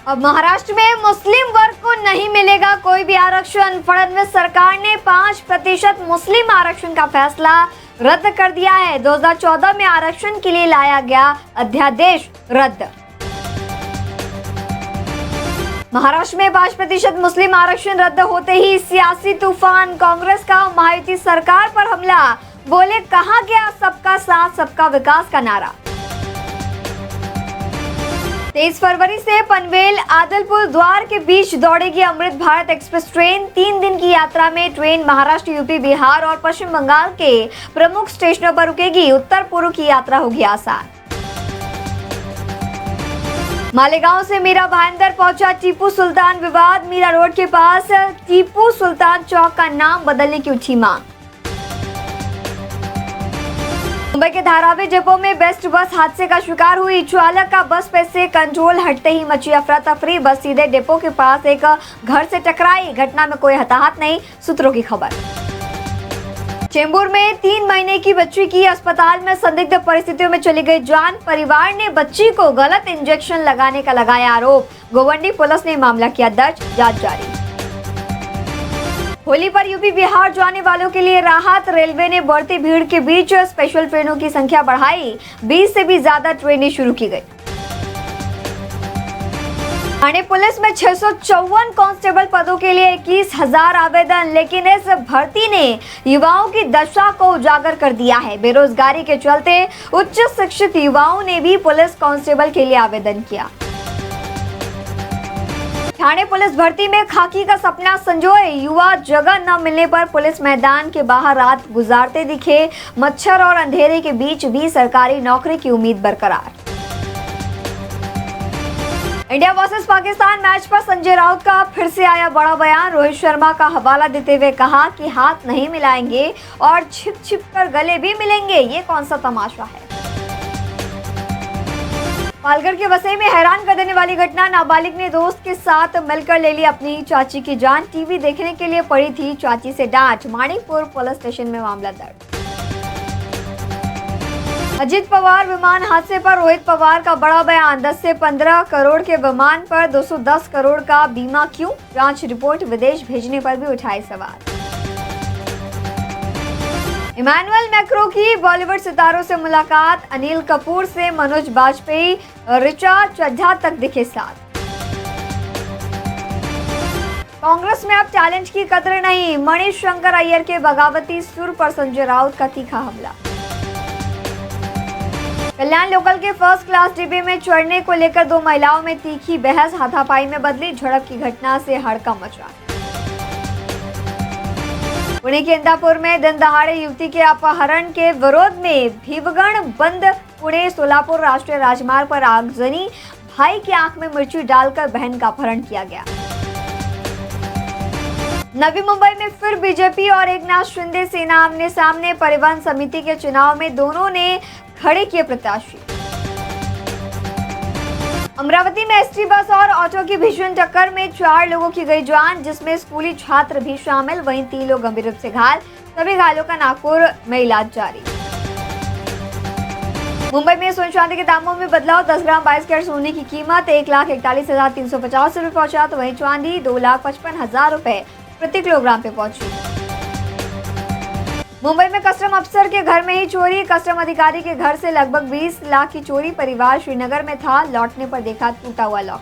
अब महाराष्ट्र में मुस्लिम वर्ग को नहीं मिलेगा कोई भी आरक्षण। फडणवीस सरकार ने 5% मुस्लिम आरक्षण का फैसला रद्द कर दिया है। 2014 में आरक्षण के लिए लाया गया अध्यादेश रद्द। महाराष्ट्र में 5% मुस्लिम आरक्षण रद्द होते ही सियासी तूफान। कांग्रेस का महायुति सरकार पर हमला। बोले कहां गया सबका साथ सबका विकास का नारा। 23 फरवरी से पनवेल आदलपुर द्वार के बीच दौड़ेगी अमृत भारत एक्सप्रेस ट्रेन। 3 दिन की यात्रा में ट्रेन महाराष्ट्र, यूपी, बिहार और पश्चिम बंगाल के प्रमुख स्टेशनों पर रुकेगी। उत्तर पूर्व की यात्रा होगी आसान। मालेगांव से मीरा भाईंदर पहुंचा टीपू सुल्तान विवाद। मीरा रोड के पास टीपू सुल्तान चौक का नाम बदलने की उठी मांग। मुंबई के धारावी डिपो में बेस्ट बस हादसे का शिकार हुई। चालक का बस पे से कंट्रोल हटते ही मची अफरा तफरी। बस सीधे डिपो के पास एक घर से टकराई। घटना में कोई हताहत नहीं, सूत्रों की खबर। चेंबूर में 3 महीने की बच्ची की अस्पताल में संदिग्ध परिस्थितियों में चली गई जान। परिवार ने बच्ची को गलत इंजेक्शन लगाने का लगाया आरोप। गोवंडी पुलिस ने मामला किया दर्ज, जांच जारी। होली पर यूपी बिहार जाने वालों के लिए राहत। रेलवे ने बढ़ती भीड़ के बीच स्पेशल ट्रेनों की संख्या बढ़ाई। 20 से भी ज्यादा ट्रेनें शुरू की गई। ठाणे पुलिस में 654 कांस्टेबल पदों के लिए 21,000 आवेदन। लेकिन इस भर्ती ने युवाओं की दशा को उजागर कर दिया है। बेरोजगारी के चलते उच्च शिक्षित युवाओं ने भी पुलिस कांस्टेबल के लिए आवेदन किया। ठाणे पुलिस भर्ती में खाकी का सपना संजोए। युवा जगह न मिलने पर पुलिस मैदान के बाहर रात गुजारते दिखे। मच्छर और अंधेरे के बीच भी सरकारी नौकरी की उम्मीद बरकरार। इंडिया वर्सेस पाकिस्तान मैच पर संजय राउत का फिर से आया बड़ा बयान। रोहित शर्मा का हवाला देते हुए कहा कि हाथ नहीं मिलाएंगे और छिप छिप कर गले भी मिलेंगे। ये कौन सा तमाशा है। पालघर के वसई में हैरान कर देने वाली घटना। नाबालिग ने दोस्त के साथ मिलकर ले ली अपनी चाची की जान। टीवी देखने के लिए पड़ी थी चाची से डांट। माणिकपुर पुलिस स्टेशन में मामला दर्ज। अजित पवार विमान हादसे पर रोहित पवार का बड़ा बयान। 10 से 15 करोड़ के विमान पर 210 करोड़ का बीमा क्यों? जांच रिपोर्ट विदेश भेजने पर भी उठाए सवाल। इमैनुअल मैक्रों की बॉलीवुड सितारों से मुलाकात। अनिल कपूर से मनोज बाजपेयी, ऋचा चड्ढा तक दिखे साथ। कांग्रेस में अब टैलेंट की कदर नहीं। मणिश शंकर अय्यर के बगावती सुर पर संजय राउत का तीखा हमला। कल्याण लोकल के फर्स्ट क्लास डिब्बे में चढ़ने को लेकर 2 महिलाओं में तीखी बहस। हाथापाई में बदली झड़प की घटना से हड़कंप मचा। पुणे के इंदापुर में दिन दहाड़े युवती के अपहरण के विरोध में भीवगण बंद। पुणे सोलापुर राष्ट्रीय राजमार्ग पर आगजनी। भाई की आंख में मिर्ची डालकर बहन का अपहरण किया गया। नवी मुंबई में फिर बीजेपी और एकनाथ शिंदे सेना आमने सामने। परिवहन समिति के चुनाव में दोनों ने खड़े किए प्रत्याशी। अमरावती में एसटी बस और ऑटो की भीषण टक्कर में 4 लोगों की गई जान, जिसमें स्कूली छात्र भी शामिल। वहीं 3 लोग गंभीर रूप से घायल। सभी घायलों का नागपुर में इलाज जारी। मुंबई में सोने चांदी के दामों में बदलाव। 10 ग्राम 22 कैरेट सोने की कीमत 1,41,350 रुपये पहुंचा, तो वहीं चांदी 2,55,000 रुपये प्रति किलोग्राम पे पहुंची। मुंबई में कस्टम अफसर के घर में ही चोरी। कस्टम अधिकारी के घर से लगभग 20 लाख की चोरी। परिवार श्रीनगर में था, लौटने पर देखा टूटा हुआ लॉक।